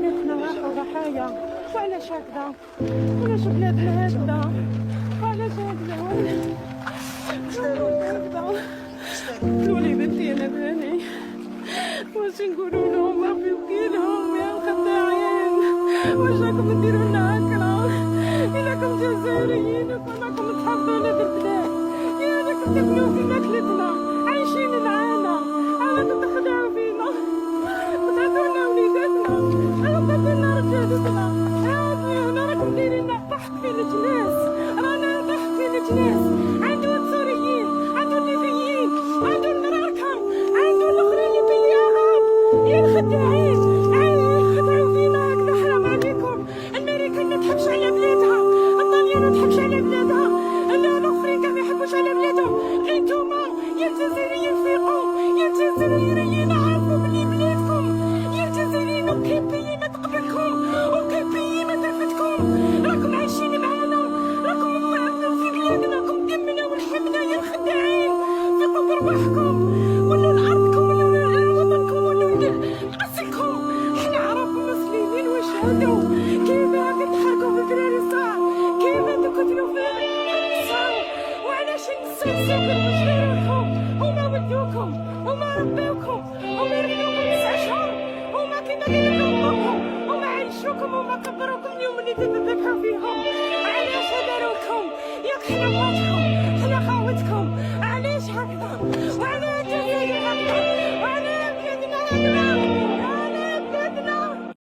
بناتنا راحوا ضحايا. وعلاش هكذا؟ وعلاش بلادنا هكذا؟ وعلاش هكذا؟ قولوا لي بنتي انا باني واش نقولوا لهم؟ ربي وكيلهم يا مخدعين. واش راكم ديروا لنا هكا؟ الا كنتم جزائريين راكم تحافظوا على البلاد، يا راكم تاكلوا في ماكلتنا، عايشين معانا، راكم تخدعوا فينا وتعطونا وليداتنا، راكم تعطونا رجالتنا، هنا راكم دايرين ضحك في الجناس، رانا ضحك في الجناس. عندو السوريين، عندو الليبيين، عندو المراكم، عندو الاخرين باليهود، يا الخداعين خدعوا فينا هكذا. حرام عليكم. امريكا ما تحبش على بلادها، ايطاليا ما تحبش على بلادها، الاخرين كاع ما يحبوش على بلادهم. غير نتوما يا الجزائريين فيقوا، يا الجزائريين عرفوا بلي بلادكم، يا الجزائريين وكاين بيي ما تقبلكم، وكاين بيي ما ترفدكم. راكم عايشين معانا، راكم في بلادنا، راكم دمنا ولحمنا يا الخداعين. ثقوا برواحكم، ولوا لارضكم، ولوا وطنكم، ولوا اصلكم. حنا عرب مسلمين وشهدوا كيف هاكا تحركوا في الدراري الصغار، كيف تقتلوا في النساء. وعلاش النساء ساكن واش غيركم؟ هما ولدوكم، هما رباوكم، هما ربوكم 9 شهور، هما كيما